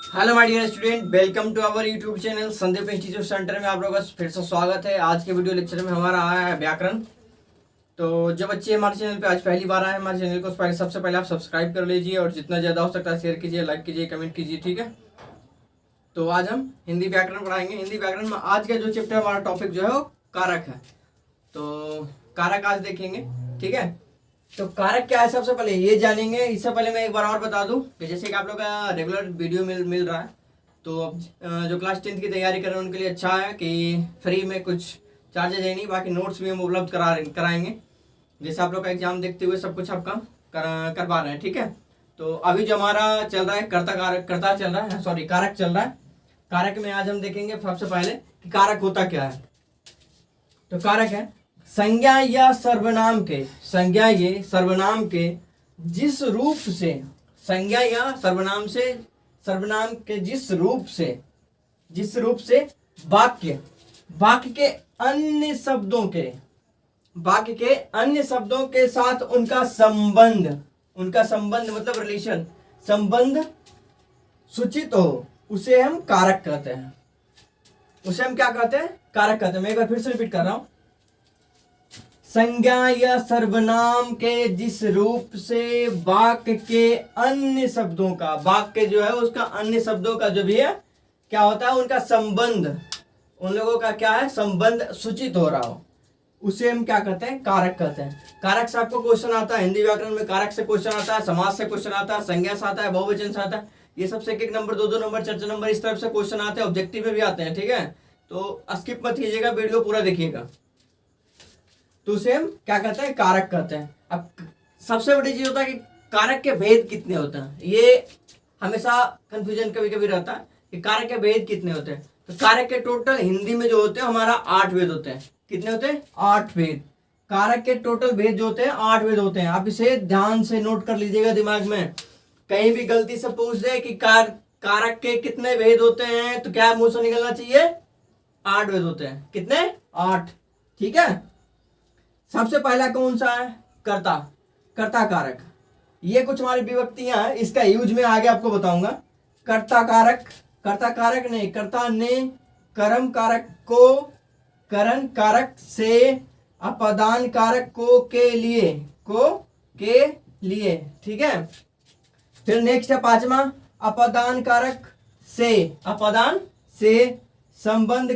Hello my dear student, welcome to our YouTube channel Sandeep institute centre में आप लोगों का फिर से स्वागत है। आज के वीडियो लेक्चर में हमारा आया है व्याकरण। तो जो बच्चे हमारे चैनल पे आज पहली बार आए हैं, हमारे चैनल को सबसे पहले आप सब्सक्राइब कर लीजिए और जितना ज़्यादा हो सकता है शेयर कीजिए, लाइक कीजिए, कमेंट कीजिए, ठीक है। तो आज हम हिंदी व्याकरण पढ़ाएंगे। हिंदी व्याकरण में आज का जो चैप्टर हमारा टॉपिक जो है वो कारक है। तो कारक आज देखेंगे, ठीक है। तो कारक क्या है सबसे पहले ये जानेंगे। इससे पहले मैं एक बार और बता दूं कि जैसे कि आप लोग का रेगुलर वीडियो मिल रहा है, तो अब जो क्लास 10th की तैयारी कर रहे हैं उनके लिए अच्छा है कि फ्री में कुछ चार्जेज है नहीं, बाकी नोट्स भी हम उपलब्ध कराएंगे। जैसे आप लोग का एग्जाम देखते हुए सब कुछ आपका करवा रहे हैं, ठीक है। तो अभी जो हमारा चल रहा है कारक चल रहा है। कारक में आज हम देखेंगे सबसे पहले कि कारक होता क्या है। तो कारक है संज्ञा या सर्वनाम के जिस रूप से, संज्ञा या सर्वनाम के जिस रूप से वाक्य के अन्य शब्दों के साथ उनका संबंध मतलब रिलेशन, संबंध सूचित हो, उसे हम कारक कहते हैं। उसे हम क्या कहते हैं? कारक कहते हैं। मैं एक बार फिर से रिपीट कर रहा हूं। संज्ञा या सर्वनाम के जिस रूप से वाक्य के अन्य शब्दों का, वाक्य जो है उसका अन्य शब्दों का जो भी है क्या होता है, उनका संबंध, उन लोगों का क्या है, संबंध सूचित हो रहा हो, उसे हम क्या कहते हैं? कारक कहते हैं। कारक से आपको क्वेश्चन आता है हिंदी व्याकरण में। कारक से क्वेश्चन आता है, समास से क्वेश्चन आता है, संज्ञा से आता है, बहुवचन से आता है। ये सबसे 1 नंबर, 2 नंबर, 4 नंबर इस तरफ से क्वेश्चन आते हैं। ऑब्जेक्टिव में भी आते हैं, ठीक है। तो स्किप मत कीजिएगा, वीडियो पूरा देखिएगा। तो उसे हम क्या कहते हैं? कारक कहते हैं। अब सबसे बड़ी चीज होता है कि कारक के भेद कितने होते हैं। ये हमेशा कंफ्यूजन कभी कभी रहता है कि कारक के भेद कितने होते हैं। तो कारक के टोटल हिंदी में जो होते हैं हमारा 8 भेद होते हैं। कितने होते हैं? 8 भेद। कारक के टोटल भेद जो होते हैं 8 भेद होते हैं। आप इसे ध्यान से नोट कर लीजिएगा दिमाग में। कहीं भी गलती से पूछ दे कि कारक के कितने भेद होते हैं, तो क्या मुंह से निकलना चाहिए? 8 भेद होते हैं। कितने? 8, ठीक है। सबसे पहला कौन सा है? कर्ता कारक। ये कुछ हमारी विभक्तियां हैं, इसका यूज मैं आगे आपको बताऊंगा। कर्ता कारक नहीं, कर्ता ने कर्म कारक को करण कारक से अपादान कारक को के लिए, ठीक है। फिर नेक्स्ट है 5वां, अपादान कारक से संबंध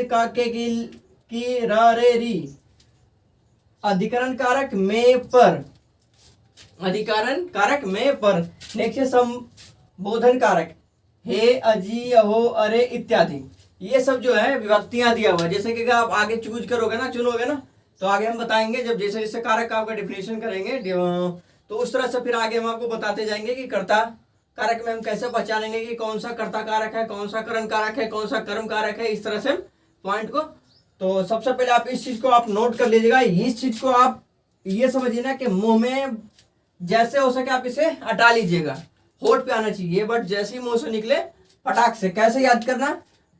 कारक की रे री, अधिकरण कारक में पर। नेक्स्ट है संबोधन कारक, हे, अजी, अहो, अरे इत्यादि। ये सब जो है विभक्तियां दिया हुआ है। जैसे कि आप आगे चुनोगे ना, तो आगे हम बताएंगे जब जैसे जैसे कारक का आपका डिफिनेशन करेंगे, तो उस तरह से फिर आगे हम आपको बताते जाएंगे कि कर्ता कारक में हम कैसे पहचानेंगे कि कौन सा कर्ता कारक है, कौन सा करण कारक है, कौन सा कर्म कारक है। इस तरह से पॉइंट को, तो सबसे पहले आप इस चीज को आप नोट कर लीजिएगा। इस चीज को आप ये समझिए ना कि मुंह में जैसे हो सके आप इसे हटा लीजिएगा। होठ पे आना चाहिए, बट जैसे ही मुंह से निकले फटाक से। कैसे याद करना?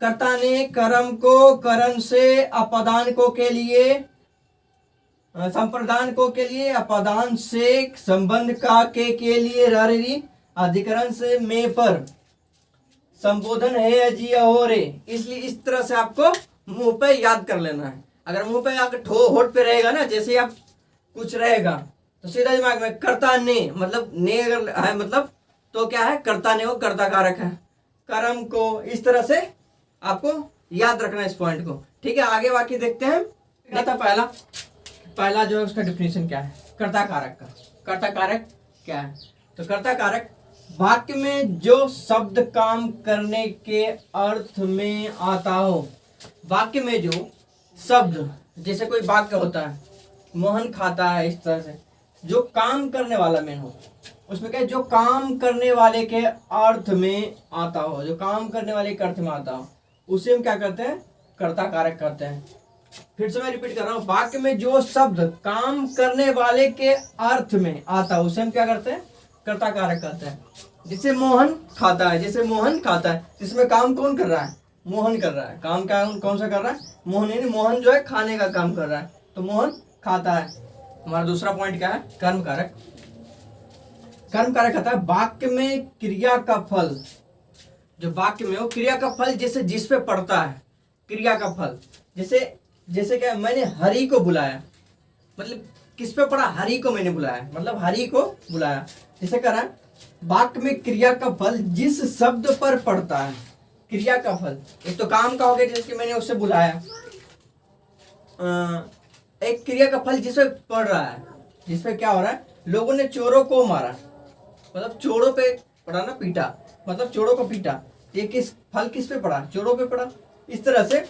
कर्ता ने कर्म को करण से अपादान को के लिए, संप्रदान को के लिए, अपादान से संबंध का के लिए, री, अधिकरण से में पर, संबोधन है, अजी, अहो, रे। इसलिए इस तरह से आपको मुंह पे याद कर लेना है। अगर मुंह पे आकर होठ पे रहेगा ना, जैसे ही आप कुछ रहेगा तो सीधा दिमाग में कर्ता ने, मतलब ने अगर है मतलब तो क्या है? कर्ता ने, वो कर्ता कारक है। कर्म को, इस तरह से आपको याद रखना है इस पॉइंट को, ठीक है। आगे बाकी देखते हैं। पहला जो है उसका डिफिनेशन क्या है कर्ता कारक का। कर्ता कारक क्या है? तो कर्ता कारक वाक्य में जो शब्द काम करने के अर्थ में आता हो। वाक्य में जो शब्द, जैसे कोई वाक्य होता है, मोहन खाता है, इस तरह से जो काम करने वाला मेन हो, उसमें क्या है? जो काम करने वाले के अर्थ में आता हो, जो काम करने वाले के अर्थ में आता हो, उसे हम क्या करते हैं? कर्ता कारक करते हैं। फिर से मैं रिपीट कर रहा हूँ, वाक्य में जो शब्द काम करने वाले के अर्थ में आता है उसे हम क्या करते हैं? कर्ता कारक करते हैं। जैसे मोहन खाता है, इसमें काम कौन कर रहा है? मोहन कर रहा है। काम क्या कौन सा कर रहा है? मोहन। यानी मोहन जो है खाने का काम कर रहा है, तो मोहन खाता है। हमारा दूसरा पॉइंट क्या है? कर्म कारक। कर्म कारक आता है वाक्य में क्रिया का फल, जो वाक्य में हो, क्रिया का फल जैसे जिस पे पड़ता है, क्रिया का फल जैसे जैसे क्या, मैंने हरि को बुलाया, मतलब किस पे पड़ा, हरि को मैंने बुलाया, मतलब हरि को बुलाया। जैसे कह रहा है वाक्य में क्रिया का फल जिस शब्द पर पड़ता है, क्रिया का फल एक तो काम का हो गया जैसे कि मैंने उससे बुलाया, एक क्रिया का फल जिस पे पड़ रहा है, जिस पे क्या हो रहा है, लोगों ने चोरों को मारा, मतलब चोरों पे पड़ा ना, पीटा, मतलब चोरों को पीटा, ये किस फल किस पे पड़ा, चोरों पे पड़ा। इस तरह से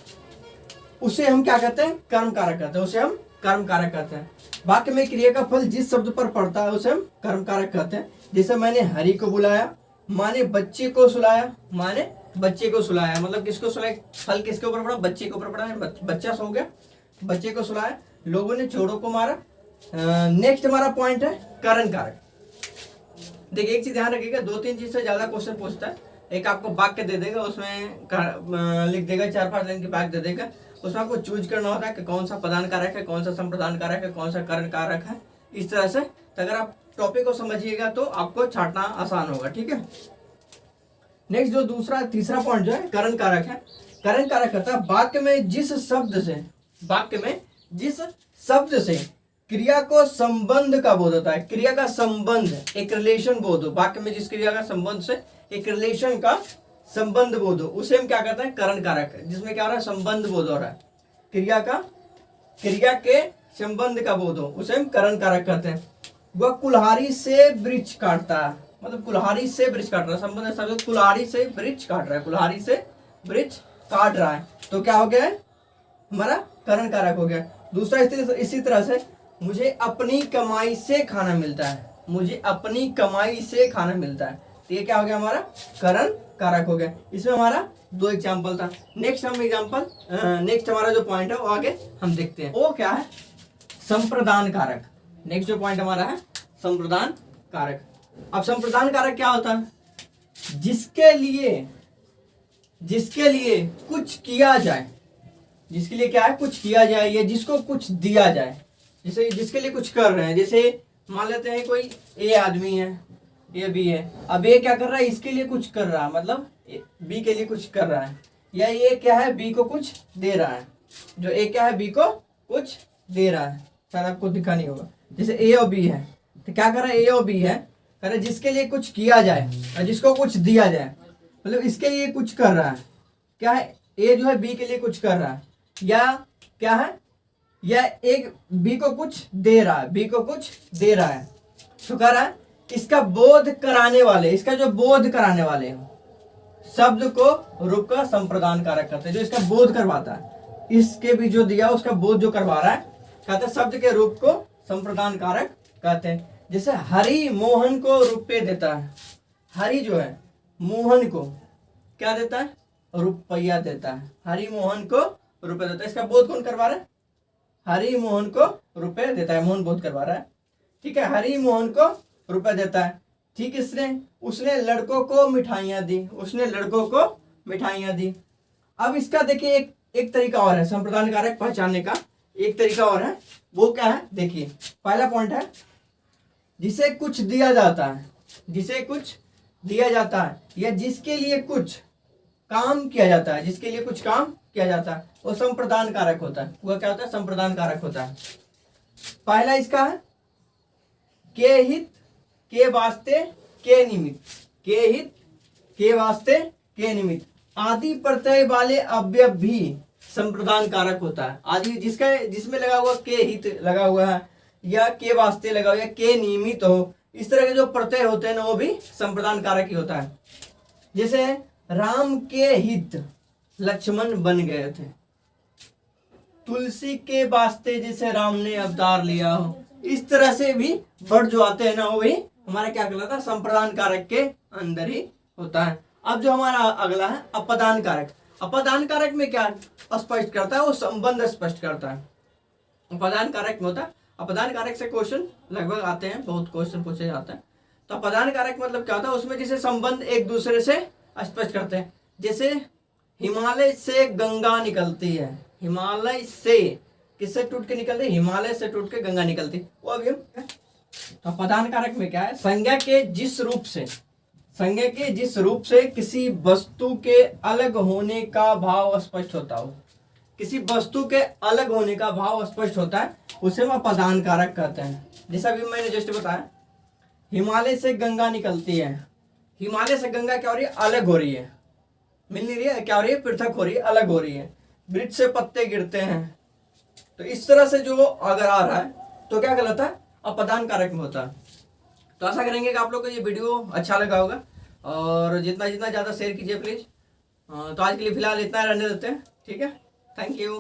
उसे हम क्या कहते हैं, कर्म कारक कहते हैं, उसे हम कर्म कारक कहते हैं। वाक्य में क्रिया का फल जिस शब्द पर पड़ता है उसे हम कर्म कारक कहते हैं। जैसे मैंने हरि को बुलाया, माने बच्चे को सुलाया, माने बच्चे को सुलाया, मतलब किसको सुलाया, फल किसके ऊपर पड़ा, बच्चे के ऊपर पड़ा है, बच्चा सो गया, बच्चे को सुलाया, लोगों ने चोरों को मारा। नेक्स्ट हमारा पॉइंट है करण कारक। देखिए एक चीज ध्यान रखिएगा, 2-3 चीज से ज्यादा क्वेश्चन पूछता है। एक आपको वाक्य दे देगा, उसमें लिख देगा 4-5 लाइन की वाक्य दे देगा, उसमें आपको चूज करना होता है कि कौन सा प्रधान कारक है, कौन सा संप्रदान कारक है, कौन सा करण कारक है। इस तरह से तो अगर आप टॉपिक को समझिएगा तो आपको छांटना आसान होगा, ठीक है। नेक्स्ट जो तीसरा पॉइंट जो है करण कारक है। करण कारक कहता है वाक्य में जिस शब्द से, वाक्य में जिस शब्द से क्रिया को संबंध का बोध होता है, क्रिया का संबंध, एक रिलेशन बोध हो, वाक्य में जिस क्रिया का संबंध से एक रिलेशन का संबंध बोध हो, उसे हम क्या कहते हैं, करण कारक है। जिसमें क्या हो रहा है, संबंध बोध हो रहा है, क्रिया के संबंध का बोध हो, उसे हम करण कारक कहते हैं। वह कुल्हाड़ी से वृक्ष काटता है, मतलब कुल्हाड़ी से वृक्ष काट रहा है, संबंध शब्द कुल्हाड़ी से वृक्ष काट रहा है, कुल्हाड़ी से वृक्ष काट रहा है, तो क्या हो गया, हमारा करण कारक हो गया। दूसरा इसी तरह से मुझे अपनी कमाई से खाना मिलता है, मुझे अपनी कमाई से खाना मिलता है, तो ये क्या हो गया, हमारा करण कारक हो गया। इसमें हमारा 2 एग्जाम्पल था। नेक्स्ट हमारा जो पॉइंट है वो आगे हम देखते हैं, वो क्या है, संप्रदान कारक। नेक्स्ट जो पॉइंट हमारा है संप्रदान कारक। अब संप्रदान कारक क्या होता है, जिसके लिए कुछ किया जाए, जिसके लिए क्या है, कुछ किया जाए, या जिसको कुछ दिया जाए, जैसे जिसके लिए कुछ कर रहे हैं। जैसे मान लेते हैं कोई ए आदमी है, ये बी है, अब ये क्या कर रहा है, इसके लिए कुछ कर रहा है, मतलब बी के लिए कुछ कर रहा है, या ये क्या है, बी को कुछ दे रहा है, जो ए क्या है, बी को कुछ दे रहा है, शायद आपको दिखा नहीं होगा। जैसे ए और बी है, तो क्या कर रहा है, ए और बी है, कर रहा है जिसके लिए कुछ किया जाए और जिसको कुछ दिया जाए, मतलब इसके लिए कुछ कर रहा है, क्या है, ए जो है बी के लिए कुछ कर रहा है, या क्या है, या एक बी को कुछ दे रहा है, बी को कुछ दे रहा है, तो कह रहा है इसका बोध कराने वाले, इसका जो बोध कराने वाले शब्द को रूप का संप्रदान कारक कहते हैं, जो इसका बोध करवाता है, इसके भी जो दिया उसका बोध जो करवा रहा है, कहते हैं शब्द के रूप को संप्रदान कारक कहते हैं। जैसे हरि मोहन को रुपये देता है, हरि जो है मोहन को क्या देता है, रुपया देता है, हरि मोहन को रुपये देता है, इसका बोध कौन करवा रहा है, हरि मोहन को रुपये देता है, मोहन बोध करवा रहा है, ठीक है, हरि मोहन को रुपये देता है। ठीक, उसने लड़कों को मिठाइयाँ दी, उसने लड़कों को मिठाइयाँ दी। अब इसका देखिए एक तरीका और है संप्रदान कारक पहचानने का, एक तरीका और है, वो क्या है, देखिए पहला पॉइंट है जिसे कुछ दिया जाता है, जिसे कुछ दिया जाता है, या जिसके लिए कुछ काम किया जाता है, जिसके लिए कुछ काम किया जाता है, वो संप्रदान कारक होता है, वो क्या होता है, संप्रदान कारक होता है। पहला इसका है के हित के वास्ते के निमित्त, के हित के वास्ते के निमित्त, आदि प्रत्यय वाले अव्यय भी संप्रदान कारक होता है। आदि जिसमें लगा हुआ के हित लगा हुआ है, या के वास्ते लगा हुआ है, के निमित्त हो, इस तरह के जो प्रत्यय होते हैं ना, वो भी संप्रदान कारक ही होता है। जैसे राम के हित लक्ष्मण बन गए थे, तुलसी के वास्ते जैसे राम ने अवतार लिया हो, इस तरह से भी वर्ड जो आते हैं ना, वो भी हमारा क्या कहलाता है, संप्रदान कारक के अंदर ही होता है। अब जो हमारा अगला है अपदान कारक। अपदान कारक में क्या स्पष्ट करता है, वो संबंध स्पष्ट करता है। अपदान कारक में होता है, अपदान कारक से क्वेश्चन लगभग आते हैं, बहुत क्वेश्चन पूछे जाते हैं। तो अपदान कारक मतलब क्या होता है, उसमें जैसे संबंध एक दूसरे से स्पष्ट करते हैं। जैसे हिमालय से गंगा निकलती है, हिमालय से किससे टूट के निकलती है, हिमालय से टूट के गंगा निकलती, वो अभी हम तो अपदान कारक में क्या है, संज्ञा के जिस रूप से, संज्ञा के जिस रूप से किसी वस्तु के अलग होने का भाव स्पष्ट होता हो, किसी वस्तु के अलग होने का भाव स्पष्ट होता है, उसे हम अपादान कारक कहते हैं। जैसा अभी मैंने जस्ट बताया, हिमालय से गंगा निकलती है, हिमालय से गंगा क्या हो रही है, अलग हो रही है, मिल नहीं रही है, क्या हो रही है, पृथक हो रही है, अलग हो रही है। वृक्ष से पत्ते गिरते हैं, तो इस तरह से जो अगर आ रहा है तो क्या कहलाता है, अपादान कारक में होता है। तो आशा करेंगे कि आप लोग को ये वीडियो अच्छा लगा होगा, और जितना जितना ज़्यादा शेयर कीजिए प्लीज़। तो आज के लिए फिलहाल इतना रहने देते हैं, ठीक है। Thank you.